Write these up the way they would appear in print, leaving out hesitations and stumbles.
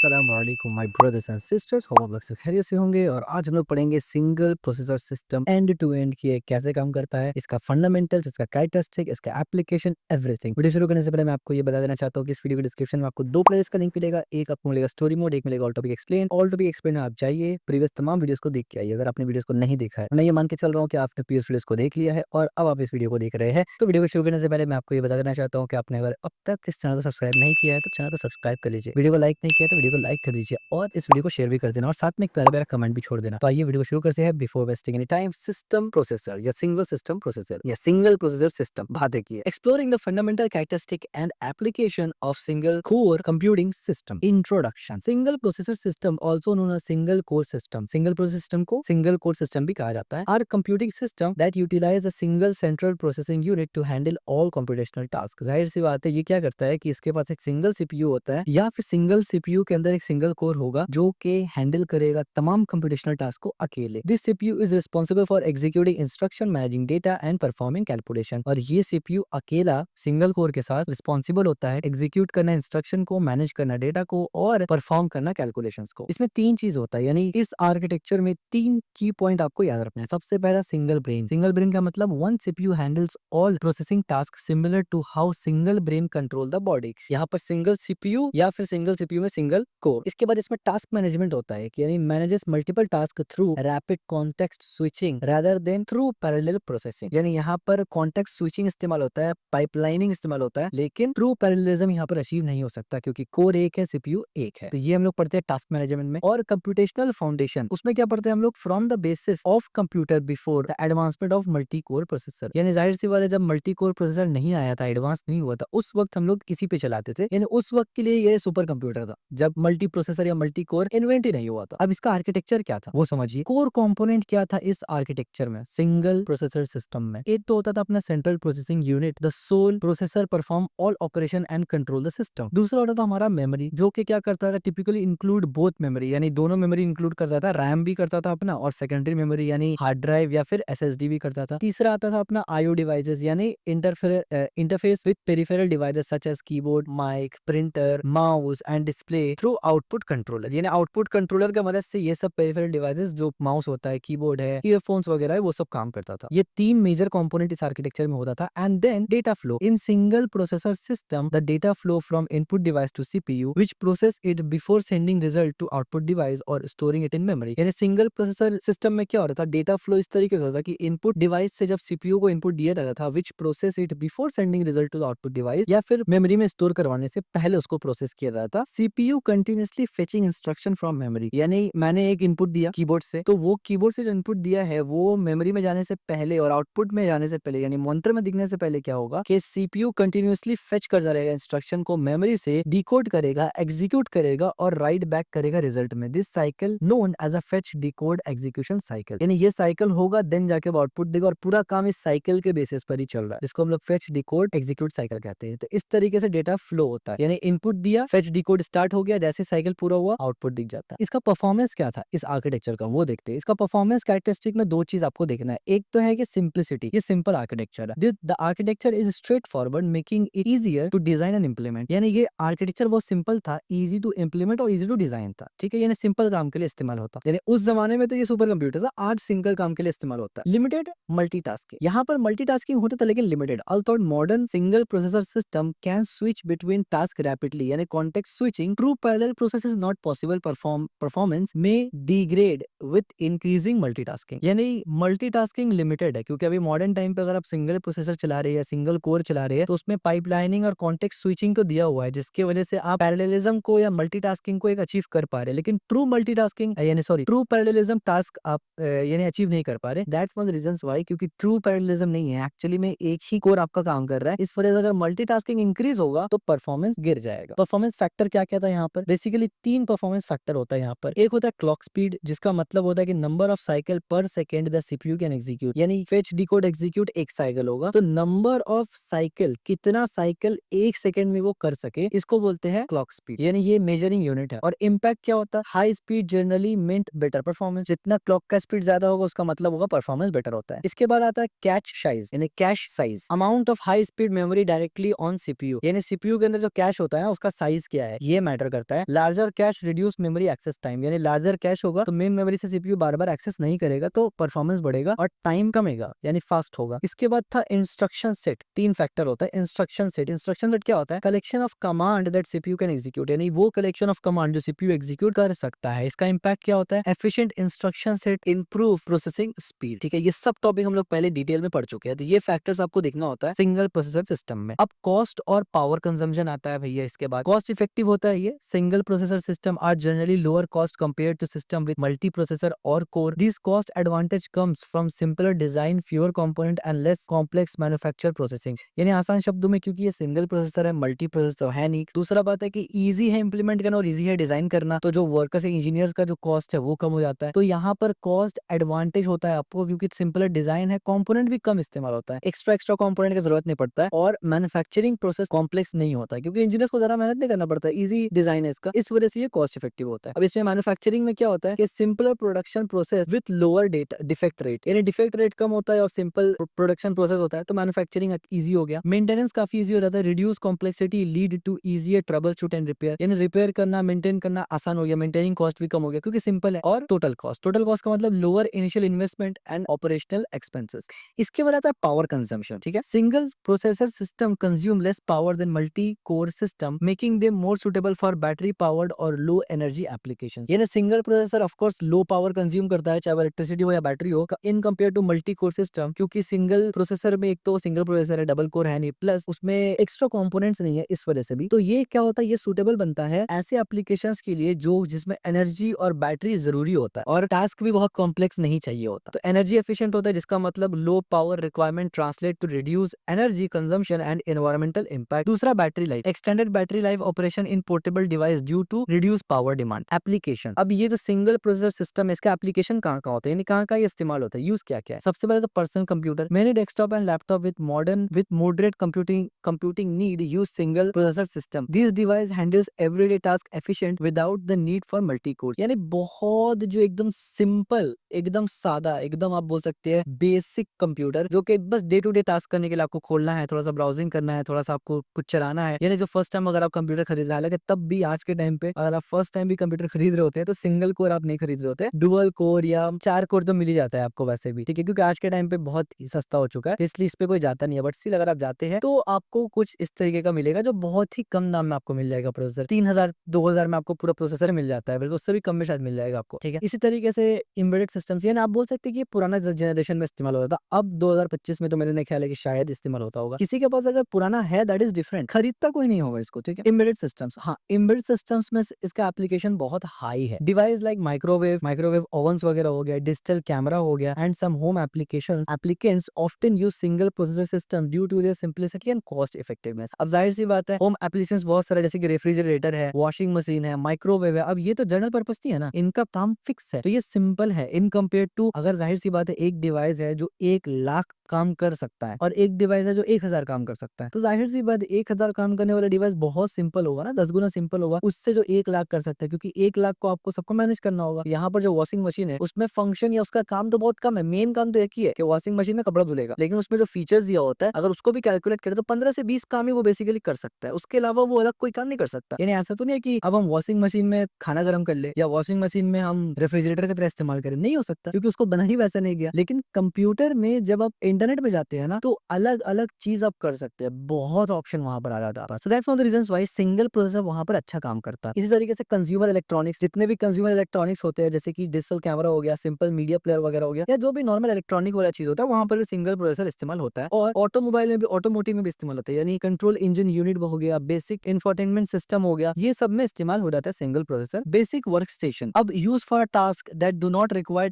अस्सलामुअलैकुम my brothers and sisters, hope आप लोग सब खैरियत से होंगे। और आज हम लोग पढ़ेंगे single processor system end to end कि ये कैसे काम करता है, इसका फंडामेंटल्स, इसका कैरेक्टरिस्टिक, इसका एप्लीकेशन, एवरीथिंग। वीडियो शुरू करने से पहले मैं आपको ये बता देना चाहता हूँ कि इस वीडियो के डिस्क्रिप्शन में आपको दो प्लेलिस्ट का लिंक मिलेगा। एक आपको मिलेगा स्टोरी मोड, एक मिलेगा all topic explain. All topic explain आप जाइए, प्रीवियस तमाम वीडियोस को देख के आइए अगर आपने वीडियोस को नहीं देखा है। मैं ये मान के चल रहा हूँ कि आपने प्रीवियस वीडियोस को देख लिया है और अब आप इस वीडियो को देख रहे हैं। तो वीडियो को शुरू करने से पहले मैं आपको ये बता देना चाहता हूँ कि आपने अगर अब तक इस चैनल को सब्सक्राइब नहीं किया है तो चैनल को सब्सक्राइब कर लीजिए। वीडियो को लाइक नहीं किया तो वीडियो को लाइक कर दीजिए और इस वीडियो को शेयर भी कर देना और साथ में एक प्यारा प्यारा कमेंट भी छोड़ देना। तो आइए वीडियो को शुरू करते हैं। Before wasting any time, system processor या सिंगल सिस्टम प्रोसेसर या सिंगल प्रोसेसर सिस्टम बात देखिए। Exploring the fundamental characteristic and application of single core computing system. Introduction. Single processor system also known as single core system. Single processor system को single core system भी कहा जाता है। Are computing system that utilize a single central processing unit to handle all computational task. जाहिर सी बात है, ये क्या करता है कि इसके पास एक सिंगल सीपीयू होता है या फिर सिंगल सीपीयू के अंदर एक सिंगल कोर होगा जो कि हैंडल करेगा तमाम कंप्यूटेशनल टास्क को अकेले। This CPU is responsible for executing instruction, managing data and performing calculation. और ये सीपीयू अकेला सिंगल कोर के साथ रिस्पॉन्सिबल होता है एग्जीक्यूट करना इंस्ट्रक्शन को, मैनेज करना डेटा को और परफॉर्म करना कैलकुलेशंस को। इसमें तीन चीज होता है, यानी इस आर्किटेक्चर में तीन की पॉइंट आपको याद रखना है। सबसे पहला सिंगल ब्रेन। सिंगल ब्रेन का मतलब one CPU handles all processing task similar to how single brain control the body. यहाँ पर सिंगल सीपीयू या फिर सिंगल सीपीयू में सिंगल कोर। इसके बाद इसमें टास्क मैनेजमेंट होता है कि यानी manages multiple task through rapid context switching rather than through parallel processing. यानी यहाँ पर कॉन्टेक्स्ट स्विचिंग इस्तेमाल होता है, पाइपलाइनिंग इस्तेमाल होता है, लेकिन थ्रू पैरेललिज्म यहाँ पर अचीव नहीं हो सकता क्योंकि कोर एक है, सीपीयू एक है। तो ये हम लोग पढ़ते हैं टास्क मैनेजमेंट में। और कंप्यूटेशनल फाउंडेशन, उसमें क्या पढ़ते हैं हम लोग? From the basis of computer before the advancement of multi core processor. यानी जाहिर सी बात है, जब मल्टी कोर प्रोसेसर नहीं आया था, एडवांस नहीं हुआ था, उस वक्त हम लोग इसी पे चलाते थे। यानी उस वक्त के लिए ये सुपर कंप्यूटर था जब मल्टी प्रोसेसर या मल्टी कोर इन्वेंट ही नहीं हुआ था। अब इसका आर्किटेक्चर क्या था वो समझिए। कोर कंपोनेंट क्या था इस आर्किटेक्चर में? सिंगल प्रोसेसर सिस्टम में एक तो होता था अपना central processing unit, the sole processor perform all operation and control the system. दूसरा होता था हमारा मेमोरी, जो कि क्या करता था? टिपिकली इंक्लूड बोथ मेमोरी, यानी दोनों मेमोरी इंक्लूड करता था। रैम भी करता था अपना और सेकेंडरी मेमोरी यानी हार्ड ड्राइव या फिर एसएसडी भी करता था। तीसरा आता था अपना आईओ डिवाइसेस, यानी interface with peripheral devices such as keyboard, mic, printer, mouse and display through output controller. यानी आउटपुट कंट्रोलर की मदद से ये सब पेरिफेरल डिवाइसेस, जो माउस होता है, कीबोर्ड है, ईयरफोन्स वगैरह है, वो सब काम करता था। ये तीन मेजर कंपोनेंट इस आर्किटेक्चर में होता था। And then data flow in single processor system, the data flow from input device to CPU which process it before sending result to output device और स्टोरिंग इट इन मेमोरी। यानी single processor system में क्या हो रहा था? Data flow इस तरीके से होता था कि इनपुट डिवाइस से जब सीपीयू को इनपुट दिया जाता था, which process it before sending result to output device, या फिर मेमोरी में स्टोर करवाने से पहले उसको प्रोसेस किया जाता था। CPU continuously fetching instruction from memory, यानी मैंने एक इनपुट दिया कीबोर्ड से, तो वो कीबोर्ड से जो इनपुट दिया है वो मेमोरी में जाने से पहले और आउटपुट में जाने से पहले, यानी मॉनिटर में दिखने से पहले क्या होगा कि सीपीयू कंटिन्यूअसली फेच करता रहेगा इंस्ट्रक्शन को, मेमोरी से डिकोड करेगा, एग्जीक्यूट करेगा और राइट बैक करेगा रिजल्ट में। This cycle known as a fetch decode execution cycle. यानी ये साइकिल होगा देन जाके वो आउटपुट देगा और पूरा काम इस साइकिल के बेसिस पर ही चल रहा है, जिसको हम लोग फेच डिकोड एग्जीक्यूट साइकिल कहते हैं। तो इस तरीके से डेटा फ्लो होता है, यानी इनपुट दिया, फेच डिकोड स्टार्ट हो गया, जैसे साइकिल पूरा हुआ आउटपुट दिख जाता है। इसका परफॉर्मेंस क्या था इस आर्किटेक्चर का, वो देखते हैं। इसका परफॉर्मेंस कैरेक्टरिस्टिक में दो चीज आपको देखना है। एक तो है कि सिंप्लिसिटी, ये सिंपल आर्किटेक्चर है। The architecture is straightforward making it easier to design and implement. यानी ये आर्किटेक्चर बहुत सिंपल था, इजी टू इंप्लीमेंट और इजी टू डिजाइन था। ठीक है, यानी सिंपल काम के लिए इस्तेमाल होता। यानी उस जमाने में तो ये सुपर कंप्यूटर था, आज सिंगल काम के लिए इस्तेमाल होता है। लिमिटेड मल्टीटास्किंग, यहाँ पर मल्टीटास्किंग होता था लेकिन limited. Although modern single processor system can switch between task rapidly, यानी context switching true parallel process is not possible. Performance में डिग्रेड विद इंक्रीजिंग मल्टीटास्किंग, यानी मल्टीटास्किंग लिमिटेड है क्योंकि अभी मॉडर्न टाइम पे अगर आप सिंगल प्रोसेसर चला रहे हैं, सिंगल कोर चला रहे हैं, तो उसमें पाइपलाइनिंग और कॉन्टेक्स्ट स्विचिंग तो दिया हुआ है जिसकी वजह से आप पैरेललिज्म को या मल्टीटास्किंग को एक अचीव कर पा रहे हैं। लेकिन ट्रू मल्टीटास्किंग यानी सॉरी ट्रू पैरेललिज्म टास्क आप यानी अचीव नहीं कर पा रहे। दैट्स वन रीजंस व्हाई, क्योंकि ट्रू पैरेललिज्म नहीं है, एक्चुअली में एक ही कोर आपका काम कर रहा है। इस वजह से अगर मल्टीटास्किंग इंक्रीज होगा तो परफॉर्मेंस गिर जाएगा। परफॉर्मेंस फैक्टर क्या क्या था यहाँ पर? बेसिकली तीन परफॉर्मेंस फैक्टर होता है यहाँ पर। एक होता है क्लॉक स्पीड, जिसका मतलब होता है कि नंबर ऑफ साइकिल पर second the CPU can execute, यानी फेच डिकोड एग्जीक्यूट एक साइकिल होगा, तो नंबर ऑफ साइकिल, कितना साइकिल एक सेकेंड में वो कर सके, इसको बोलते हैं क्लॉक स्पीड, यानी ये मेजरिंग यूनिट है। और इम्पैक्ट क्या होता है? High speed generally meant better performance, जितना क्लॉक का स्पीड ज्यादा होगा उसका मतलब होगा परफॉर्मेंस बेटर होता है। इसके बाद आता है कैच साइज, यानी cache size, amount of high speed memory directly on CPU, यानी सीपीयू के अंदर जो कैश होता है उसका साइज क्या है, ये मैटर करता देता है। Larger cache reduce memory access time, यानी लार्जर कैश होगा तो मेन मेमोरी से सीपीयू बार बार एक्सेस नहीं करेगा, तो परफॉर्मेंस बढ़ेगा और टाइम कमेगा यानी फास्ट होगा। इसके बाद था इंस्ट्रक्शन सेट। 3 फैक्टर होता है इंस्ट्रक्शन सेट। इंस्ट्रक्शन सेट क्या होता है? Collection of command that CPU can execute, यानी वो कलेक्शन ऑफ कमांड जो सीपीयू एग्जीक्यूट कर सकता है। इसका इंपैक्ट क्या होता है? Efficient instruction set improve processing speed. ठीक है, ये सब टॉपिक हम लोग पहले डिटेल में पढ़ चुके हैं, तो ये फैक्टर्स आपको देखना होता है सिंगल प्रोसेसर सिस्टम में। अब कॉस्ट और पावर कंजम्पशन आता है भैया। इसके बाद कॉस्ट इफेक्टिव होता है ये। Single processor system are generally lower cost compare to system with multi processor और core. This cost advantage comes from simpler design, fewer component and less complex manufacture processing. यानी आसान शब्दों में, क्योंकि ये सिंगल प्रोसेसर है, मल्टी प्रोसेसर है नहीं। दूसरा बात है कि इजी है इंप्लीमेंट करना और इजी है डिजाइन करना, तो जो वर्कर्स इंजीनियर्स का जो कॉस्ट है वो कम हो जाता है। तो यहाँ पर कॉस्ट एडवांटेज होता है आपको, क्योंकि सिंपलर डिजाइन है, कंपोनेंट भी कम इस्तेमाल होता है, एक्स्ट्रा कंपोनेंट की जरूरत नहीं पड़ता है, और मैन्युफैक्चरिंग प्रोसेस कॉम्प्लेक्स नहीं होता है, क्योंकि इंजीनियर्स को ज्यादा मेहनत नहीं करना पड़ता है, इजी डिजाइन है इसका, इस वजह से ये कॉस्ट इफेक्टिव होता है। अब इसमें मैन्युफैक्चरिंग में क्या होता है कि simpler production process with lower defect rate, यानी डिफेक्ट रेट कम होता है और सिंपल प्रोडक्शन प्रोसेस होता है, तो मैन्युफैक्चरिंग इजी हो गया। मेंटेनेंस काफी इजी हो जाता है। Reduce complexity lead to easier troubleshoot and repair, यानी रिपेयर करना, मेंटेन करना आसान हो गया, मेंटेनिंग कॉस्ट भी कम हो गया क्योंकि सिंपल है। और टोटल कॉस्ट का मतलब lower initial investment and operational expenses. इसके बाद आता है पावर कंजम्पशन। ठीक है, single processor system consume less power than multi core system, making them more suitable for battery powered और लो एनर्जी एप्लीकेशंस। यानी single processor of course low power consume करता है, चाहे वो इलेक्ट्रिसिटी हो या बैटरी हो, in compare to multi core system, क्योंकि सिंगल प्रोसेसर में एक तो सिंगल प्रोसेसर है, डबल कोर है नहीं, प्लस उसमें एक्स्ट्रा कंपोनेंट्स नहीं है, इस वजह से भी। तो ये क्या होता है, ये सुटेबल बनता है ऐसे एप्लीकेशंस के लिए जो जिसमें एनर्जी और बैटरी जरूरी होता है और टास्क भी बहुत कॉम्प्लेक्स नहीं चाहिए होता। तो एनर्जी एफिशिएंट होता है, जिसका मतलब low power requirement translate to reduce energy consumption and environmental impact. दूसरा battery life, extended battery life operation in portable device due to reduce power demand. Application, अब ये जो सिंगल प्रोसेसर सिस्टम है, इसका एप्लीकेशन कहाँ कहाँ होता है, यानी कहाँ कहाँ ये इस्तेमाल होता है, यूज क्या क्या है। सबसे पहले तो personal computer, many desktop and laptop with moderate computing need use single processor system. This device handles everyday task efficient without the need for multi core, यानी बहुत जो एकदम सिंपल, एकदम सादा, एकदम आप बोल सकते हैं बेसिक कंप्यूटर, जो कि बस डे टू डे टास्क करने के लिए आपको खोलना है, थोड़ा सा ब्राउजिंग करना है, थोड़ा सा आपको कुछ चलाना है। यानी जो फर्स्ट टाइम अगर आप कंप्यूटर खरीद रहे हैं, हालांकि तब भी आज के टाइम पे अगर आप फर्स्ट टाइम भी कंप्यूटर खरीद रहे होते हैं तो सिंगल कोर आप नहीं खरीद रहे होते, डुअल कोर या 4 कोर तो मिल ही जाता है आपको वैसे भी। ठीक है, क्योंकि आज के टाइम पे बहुत सस्ता हो चुका है, तो इसलिए इस पे कोई जाता नहीं है। बट स्टिल अगर आप जाते हैं तो आपको कुछ इस तरीके का मिलेगा जो बहुत ही कम दाम में आपको मिल जाएगा। प्रोसेसर 3000 2000 में आपको पूरा प्रोसेसर मिल जाता है, बिल्कुल उससे भी कम में शायद मिल जाएगा आपको। ठीक है, इसी तरीके से एम्बेडेड सिस्टम्स, यानी आप बोल सकते हैं कि पुराना जनरेशन में इस्तेमाल होता था, अब 2025 में तो मेरे ख्याल है कि शायद इस्तेमाल होता होगा। किसी के पास अगर पुराना है दैट इज डिफरेंट, खरीदता कोई नहीं होगा इसको। ठीक है, एम्बेडेड सिस्टम्स, हाँ एम्बेडेड सिस्टम्स में इसका एप्लीकेशन बहुत हाई है। डिवाइस लाइक माइक्रोवेव ओवन्स वगैरह हो गया, डिजिटल कैमरा हो गया, and some home applications often use single processor system due to their simplicity and cost effectiveness. अब जाहिर सी बात है, होम एप्लीकेशंस बहुत सारे, जैसे कि रेफ्रिजरेटर है, वॉशिंग मशीन है, माइक्रोवेव है, अब ये तो जनरल पर्पस नहीं है ना, इनका काम फिक्स है, तो ये सिंपल है इन कंपेयर टू, अगर जाहिर सी बात है एक डिवाइस है जो 1,00,000 काम कर सकता है और एक डिवाइस है जो 1000 काम कर सकता है, तो जाहिर सी बात 1000 काम करने वाला डिवाइस बहुत सिंपल होगा ना, 10 गुना सिंपल होगा उससे जो 1,00,000 कर सकता है, क्योंकि 1,00,000 को आपको सबको मैनेज करना होगा। यहाँ पर जो वॉशिंग मशीन है उसमें फंक्शन या उसका काम तो बहुत कम है, मेन काम तो एक ही है कि वॉशिंग मशीन में कपड़ा धुलेगा, लेकिन उसमें जो फीचर्स दिया होता है अगर उसको भी कैलकुलेट करें तो 15 से 20 काम ही वो बेसिकली कर सकता है, उसके अलावा वो अलग कोई काम नहीं कर सकता। यानी ऐसा तो नहीं है कि अब हम वॉशिंग मशीन में खाना गर्म कर ले या वॉशिंग मशीन में हम रेफ्रिजरेटर की तरह इस्तेमाल करें, नहीं हो सकता, क्योंकि उसको बना ही वैसा नहीं गया। लेकिन कंप्यूटर में जब आप इंटरनेट में जाते हैं ना, तो अलग अलग चीज आप कर सकते हैं, बहुत ऑप्शन वहां पर आ जाता है। So that's one of the reasons why single processor वहां पर अच्छा काम करता है। इसी तरीके से कंज्यूमर इलेक्ट्रॉनिक्स, जितने भी कंज्यूमर इलेक्ट्रॉनिक्स होते हैं, जैसे कि डिजिटल कैमरा हो गया, सिंपल मीडिया प्लेयर वगैरह हो गया, या जो भी नॉर्मल इलेक्ट्रॉनिक वाला चीज होता है, वहां पर भी सिंगल प्रोसेसर इस्तेमाल होता है। और ऑटोमोबाइल में भी, ऑटोमोटिव में भी इस्तेमाल होता है, यानी कंट्रोल इंजन यूनिट हो गया, बेसिक इंफोटेनमेंट सिस्टम हो गया, ये सब में इस्तेमाल हो जाता है single processor. Basic workstation, अब use for task that do not require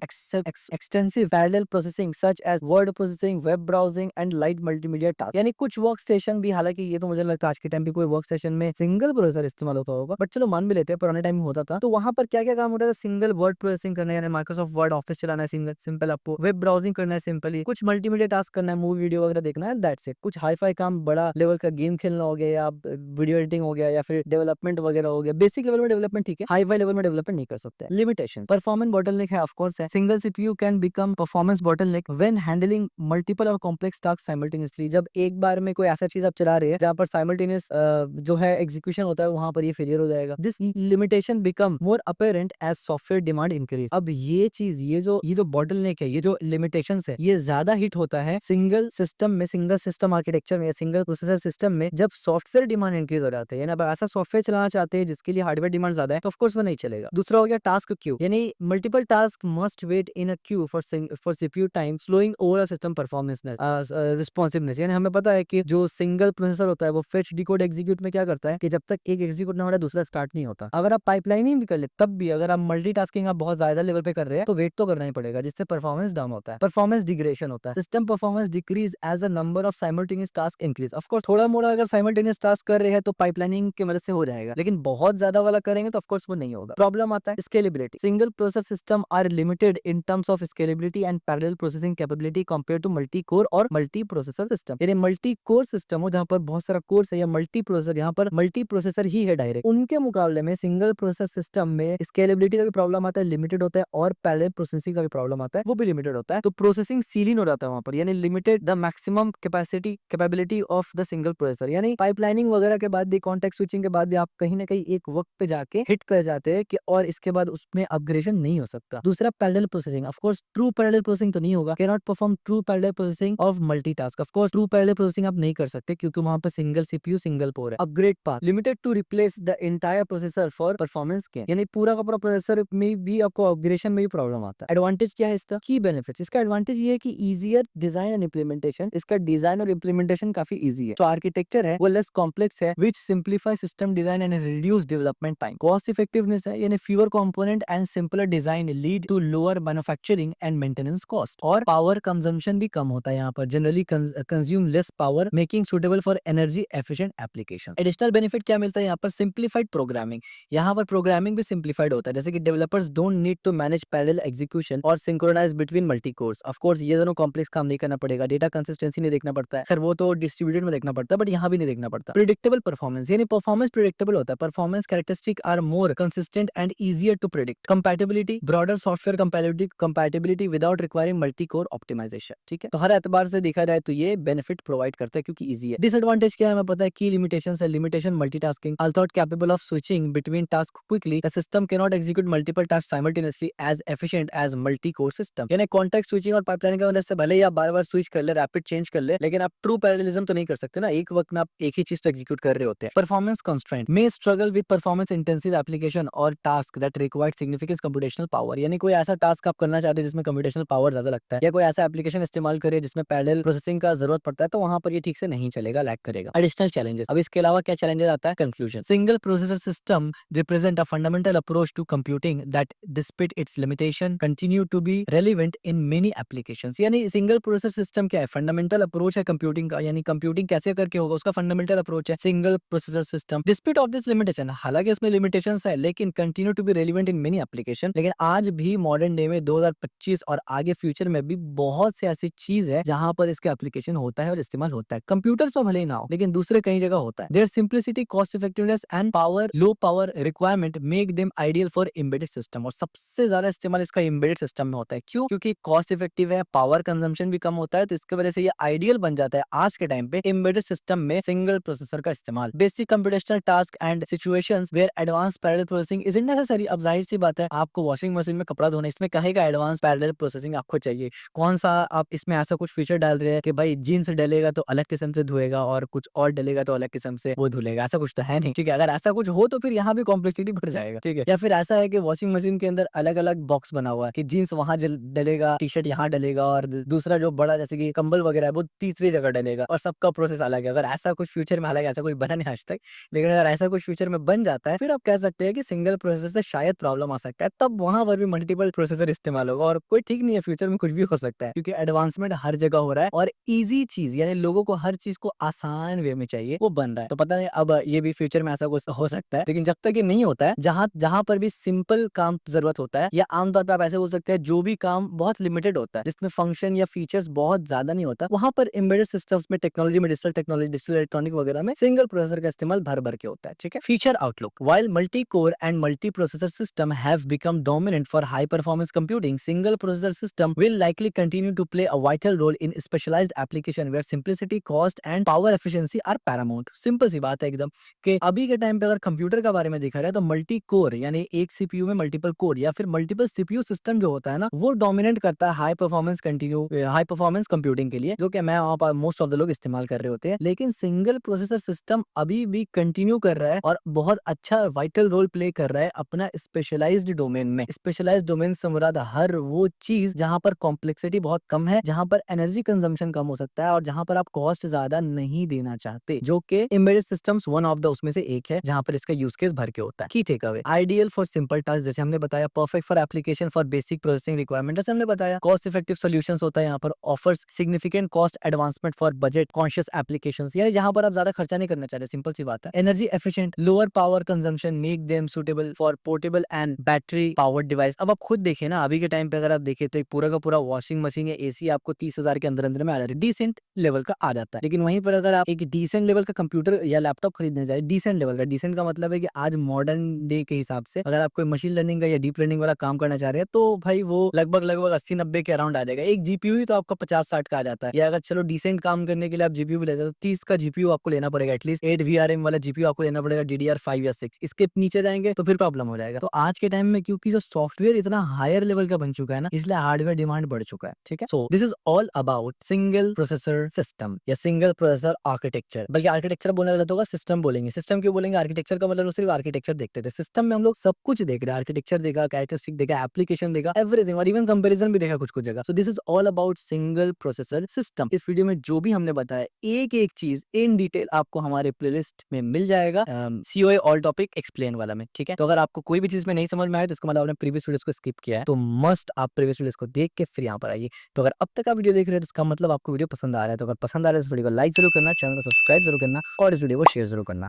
extensive parallel processing such as word processing, web browsing and light multimedia task. यानी कुछ वर्क स्टेशन भी, हालांकि ये तो मुझे लगता है आज के टाइम पे कोई वर्क स्टेशन में सिंगल प्रोसेसर इस्तेमाल होता होगा, बट चलो मान भी लेते हैं पुराने टाइम में होता था। तो वहां पर क्या क्या काम होता था, सिंगल वर्ड प्रोसेसिंग करना है, यानी माइक्रोसॉफ्ट वर्ड ऑफिस चलाना है सिंगल सिंपल, आपको वेब ब्राउजिंग करना है सिंपली, कुछ मल्टीमीडिया टास्क करना है, मूवी वीडियो वगैरह देखना है, दैट्स इट। कुछ हाई फाई काम, बड़ा लेवल का गेम खेलना हो गया, या वीडियो एडिटिंग हो गया, या फिर डेवलपमेंट वगैरह हो गया। बेसिक लेवल में डेवलपमेंट ठीक है, हाई फाई लेवल में डेवलपमेंट नहीं कर सकते। लिमिटेशन, परफॉर्मेंस बॉटलनेक है ऑफ कोर्स है, single CPU can become performance bottleneck when handling multiple और कॉम्प्लेक्स टास्क साइमल्टेनियसली। जब एक बार में कोई ऐसा चीज आप चला रहे हैं जहाँ पर साइमल्टेनियस जो है एग्जीक्यूशन होता है, वहां पर ये फेलियर हो जाएगा। This limitation become more apparent as software demand increase. अब ये चीज, ये जो बॉटलनेक है, ये जो लिमिटेशंस है, ये ज्यादा हिट होता है सिंगल सिस्टम में, सिंगल सिस्टम आर्किटेक्चर में या सिंगल प्रोसेसर सिस्टम में, जब सॉफ्टवेयर डिमांड इंक्रीज हो जाते हैं। यानी अब ऐसा सॉफ्टवेयर चलाना चाहते हैं जिसके लिए हार्डवेयर डिमांड ज्यादा है, तो ऑफ कोर्स वो नहीं चलेगा। दूसरा हो गया टास्क क्यू, यानी multiple task must wait in a queue for CPU time, slowing overall system performance responsiveness. यानी हमें पता है कि जो सिंगल प्रोसेसर होता है वो फेच डिकोड एग्जीक्यूट में क्या करता है कि जब तक एक एग्जीक्यूट ना हो रहा है दूसरा स्टार्ट नहीं होता। अगर आप पाइपलाइनिंग भी कर ले तब भी अगर आप मल्टीटास्किंग आप बहुत ज्यादा लेवल पे कर रहे हैं तो वेट तो करना ही पड़ेगा, जिससे परफॉर्मेंस डाउन होता है, परफॉर्मेंस डिग्रेडेशन होता है, system performance decrease as a number of simultaneous task increase. Of course थोड़ा मोड़ा अगर साइमल्टेनियस टास्क कर रहे हैं तो पाइपलाइनिंग की मदद से हो जाएगा, लेकिन बहुत ज्यादा वाला करेंगे तो ऑफ कोर्स वो नहीं होगा। प्रॉब्लम आता है scalability. Single processor system are limited in terms of scalability and parallel processing capability compare to multi core और मल्टी प्रोसेसर सिस्टम। यानी मल्टी कोर सिस्टम हो जहां पर बहुत सारा कोर्स है, या मल्टी प्रोसेसर यहाँ पर मल्टी प्रोसेसर ही है डायरेक्ट, उनके मुकाबले में सिंगल प्रोसेसर सिस्टम में स्केलेबिलिटी का भी प्रॉब्लम आता है, लिमिटेड होता है, और पैरेलल प्रोसेसिंग का भी प्रॉब्लम आता है, वो भी लिमिटेड होता है। तो प्रोसेसिंग सीलिंग हो जाता है वहां पर, यानी limited the maximum capacity capability of the single processor. यानी पाइपलाइनिंग वगैरह के बाद भी, कॉन्टेक्स्ट स्विचिंग के बाद भी आप कहीं ना कहीं एक वक्त पे जाके हिट कर जाते हैं कि और इसके बाद उसमें अपग्रेडेशन नहीं हो सकता। दूसरा parallel processing. Of course true parallel processing तो नहीं होगा, can not perform true parallel processing of multitask. Of course true parallel processing आप नहीं कर सकते क्योंकि वहां पर सिंगल सीपीयू सिंगल कोर है। Upgrade path limited to replace the entire processor for performance gain, यानी पूरा का पूरा प्रोसेसर में भी आपको अपग्रेडेशन में भी प्रॉब्लम आता है। एडवांटेज क्या है इसका? Key benefits. इसका एडवांटेज ये है कि इजियर डिजाइन एंड इंप्लीमेंटेशन, इसका डिजाइन और इंप्लीमेंटेशन काफी इजी है। जो आर्किटेक्चर है वो लेस कॉम्प्लेक्स है, which simplify system design and reduce development time. Cost effectiveness है, यानी fewer component and simpler design lead to lower manufacturing and maintenance cost. और पावर कंजम्पशन भी कम होता है यहाँ पर, generally consume less power, making suitable for energy efficient application. Additional benefit क्या मिलता है यहाँ पर? Simplified programming. यहाँ पर प्रोग्रामिंग भी सिंप्लीफाइड होता है, जैसे कि developers don't need to manage parallel execution और synchronize between multi cores. Of course ये दोनों कॉम्प्लेक्स काम नहीं करना पड़ेगा, डेटा कंसिस्टेंसी नहीं देखना पड़ता है, फिर वो तो डिस्ट्रीब्यूटेड में देखना पड़ता है, बट यहाँ भी नहीं देखना पड़ता। प्रिडिक्टेबल परफॉर्मेंस, यानी परफॉर्मेंस प्रिडिक्टेबल होता है, performance characteristic are more consistent and easier to predict. Compatibility, broader software compatibility without requiring multi core optimization. ठीक है, तो हर एतबार से देखा जाए तो ये बेनिफिट प्रोवाइड करता है क्योंकि इजी है। डिसएडवांटेज क्या है हमें पता है, की लिमिटेशंस है, limitation multitasking, although capable of switching between tasks quickly, the system cannot execute multiple tasks simultaneously as efficient as multi-core system। यानी कॉन्टेक्स्ट स्विचिंग और पाइपलाइनिंग की वजह से भले ही आप बार बार स्विच कर ले, रैपिड चेंज कर ले, लेकिन आप ट्रू पैरेललिज्म तो नहीं कर सकते ना, एक वक्त में आप एक ही चीज तो एग्जीक्यूट कर रहे होते हैं। Performance constraint may struggle with performance intensive application और task that required significant computational power. यानी कोई ऐसा टास्क आप करना चाहते हैं जिसमें कंप्यूटेशनल पावर ज्यादा लगता है, या कोई ऐसा एप्लीकेशन इस्तेमाल करे जिसमें पैरेलल प्रोसेसिंग का जरूरत पड़ता है, तो वहां पर ये ठीक से नहीं चलेगा, लैग करेगा। Additional challenges. अब इसके अलावा क्या चैलेंजेस आता है? Conclusion. Single processor system represent a fundamental approach to computing that despite its limitation continue to be relevant in many applications। यानी सिंगल प्रोसेसर सिस्टम क्या है? फंडामेंटल अप्रोच है कंप्यूटिंग का, यानी कंप्यूटिंग कैसे करके होगा उसका फंडामेंटल अप्रोच है single processor system. Despite of this limitation, हालांकि इसमें लिमिटेशंस है लेकिन continue to be relevant in many application. लेकिन आज भी मॉडर्न डे में 2025 और आगे फ्यूचर में भी बहुत से ऐसी चीज है जहां पर इसका एप्लीकेशन होता है और इस्तेमाल होता है। कंप्यूटर्स में भले ही ना हो लेकिन दूसरे कई जगह होता है। Their simplicity, cost effectiveness and power, low power requirement make them ideal for embedded system. और सबसे ज्यादा इस्तेमाल इसका एम्बेडेड सिस्टम में होता है। क्यों? क्योंकि कॉस्ट इफेक्टिव है, पावर कंजम्पशन भी कम होता है, तो इसकी वजह से ये आइडियल बन जाता है आज के टाइम पे एम्बेडेड सिस्टम में सिंगल प्रोसेसर का इस्तेमाल। Basic computational task and situations where advance parallel processing is necessary. अब जाहिर सी बात है, आपको वॉशिंग मशीन में कपड़ा धोना, इसमें कहेगा एडवांस पैरेलल प्रोसेसिंग आपको चाहिए। कौन सा आप इसमें ऐसा कुछ फीचर डाल रहे हैं कि भाई जीन्स डलेगा तो अलग किस्म से धोएगा और कुछ और डलेगा तो अलग किस्म से वो धुलेगा? ऐसा कुछ तो है नहीं। ठीक है, अगर ऐसा कुछ हो तो फिर यहाँ भी कॉम्प्लेक्सिटी बढ़ जाएगा। ठीक है, या फिर ऐसा है कि वॉशिंग मशीन के अंदर अलग अलग बॉक्स बना हुआ है कि जीन्स वहां डलेगा, टी शर्ट यहाँ डलेगा, और दूसरा जो बड़ा जैसे कि कंबल वगैरह है वो तीसरी जगह डलेगा, और सबका प्रोसेस अलग है। अगर ऐसा कुछ फ्यूचर में, हालांकि ऐसा कुछ बना नहीं आज तक, लेकिन अगर ऐसा कुछ फ्यूचर में बन जाता है फिर आप कह सकते हैं कि सिंगल प्रोसेसर से शायद प्रॉब्लम आ सकता है। तब वहां पर भी मल्टीपल प्रोसेसर इस्तेमाल होगा, और कोई ठीक नहीं है, फ्यूचर में कुछ भी हो सकता है क्योंकि एडवांसमेंट हर जगह हो रहा है और इजी चीज, यानी लोगों को हर चीज को आसान वे में चाहिए, वो बन रहा है। तो पता नहीं अब ये भी फ्यूचर में ऐसा कुछ हो सकता है, लेकिन जब तक ये नहीं होता है, जहां जहां पर भी सिंपल काम जरूरत होता है, या आमतौर पर आप ऐसे बोल सकते हैं जो भी काम बहुत लिमिटेड होता है, जिसमें फंक्शन या फीचर्स बहुत ज्यादा नहीं होता, वहां पर एम्बेडेड सिस्टम्स में, टेक्नोलॉजी में, डिजिटल इलेक्ट्रॉनिक वगैरह में सिंगल प्रोसेसर का इस्तेमाल भर भर के होता है। ठीक है, feature outlook. While multi core and multi processor system have become dominant for high performance computing, single processor system will likely continue to play a vital role in specialized application where simplicity, cost and power efficiency are paramount. Simple सी बात है एकदम कि अभी के time पे अगर computer के बारे में देखा जाए तो मल्टी कोर यानी एक सीपीयू में मल्टीपल कोर या फिर मल्टीपल सीपीयू सिस्टम जो होता है ना, वो डोमिनेट करता है हाई परफॉर्मेंस कंप्यूटिंग के लिए, जो कि मैं वहाँ मोस्ट ऑफ द लोग इस्तेमाल कर रहे होते हैं। लेकिन सिंगल प्रोसेसर सिस्टम अभी भी कंटिन्यू कर रहा है और बहुत अच्छा वाइटल रोल प्ले कर रहा है अपना स्पेशलाइज्ड डोमेन में। स्पेशलाइज्ड डोमेन से मुराद हर वो चीज जहां पर कॉम्प्लेक्सिटी बहुत कम है, जहां पर एनर्जी कंजम्पशन कम हो सकता है और जहां पर आप कॉस्ट ज्यादा नहीं देना चाहते, जो कि embedded systems one of the उसमें से एक है जहां पर इसका यूज केस भर के होता है। Key takeaway, ideal for simple task जैसे हमने बताया, perfect for application for basic processing requirement जैसे हमने बताया, कॉस्ट इफेक्टिव सॉल्यूशंस होता है यहाँ पर, offers significant cost advancement for budget conscious applications, यानी जहां पर आप ज्यादा खर्चा नहीं करना चाह रहे, सिंपल सी बात है। Energy efficient, lower power consumption make them suitable for portable and battery powered device. अब आप खुद देखें ना, अभी के टाइम पे अगर आप देखें तो एक पूरा का पूरा वॉशिंग मशीन या एसी आपको 30,000 के अंदर अंदर में आ जाता है, डिसेंट लेवल का आ जाता है। लेकिन वहीं पर अगर आप एक डिसेंट लेवल का कंप्यूटर या लैपटॉप खरीदने जाए, डिसेंट लेवल का, डिसेंट का मतलब है कि आज मॉडर्न डे के हिसाब से अगर आप कोई मशीन लर्निंग का या डीप लर्निंग वाला काम करना चाह रहे हैं तो भाई वो लगभग लगभग 80-90 के अराउंड आ जाएगा। एक जीपीयू ही तो आपका 50-60 का आ जाता है। या अगर चलो डिसेंट काम करने के लिए आप जीपीयू भी लेते हो तो 30 का जीपीयू आपको लेना पड़ेगा, एटलीस्ट 8 वीआरएम वाला जीपीयू आपको लेना पड़ेगा, DDR5 या 6। इसके नीचे जाएंगे तो फिर प्रॉब्लम हो जाएगा। तो आज के टाइम में क्योंकि जो सॉफ्टवेयर इतना हायर लेवल का बन चुका है ना, इसलिए हार्डवेयर डिमांड बढ़ चुका है। ठीक है, so this is all about single processor system या सिंगल प्रोसेसर आर्किटेक्चर। बल्कि आर्किटेक्चर बोलने गलत होगा, सिस्टम बोलेंगे। सिस्टम क्यों बोलेंगे, आर्किटेक्चर का मतलब सिर्फ आर्किटेक्चर देखते थे, सिस्टम में हम लोग सब कुछ देख रहे हैं। आर्किटेक्चर देखा, कैरेक्टरिस्टिक देखा, एप्लीकेशन देखा, एवरीथिंग, और इवन कंपैरिजन भी देखा कुछ कुछ जगह। So this is all about single processor system. इस वीडियो में जो भी हमने बताया एक एक चीज इन डिटेल आपको हमारे प्लेलिस्ट में मिल जाएगा, सीओए ऑल टॉपिक एक्सप्लेन वाला में। ठीक है, तो अगर आपको कोई भी चीज में नहीं समझ में आए तो इसका मतलब आपने प्रीवियस वीडियोस को स्किप किया है, तो मस्ट आप प्रीवियस वीडियोस को देख के फिर यहाँ पर आइए। तो अगर अब तक आप वीडियो देख रहे हैं तो इसका मतलब आपको वीडियो पसंद आ रहा है। तो अगर पसंद आ रहा है इस वीडियो को लाइक जरूर करना, चैनल को सब्सक्राइब जरूर करना और इस वीडियो को शेयर जरूर करना।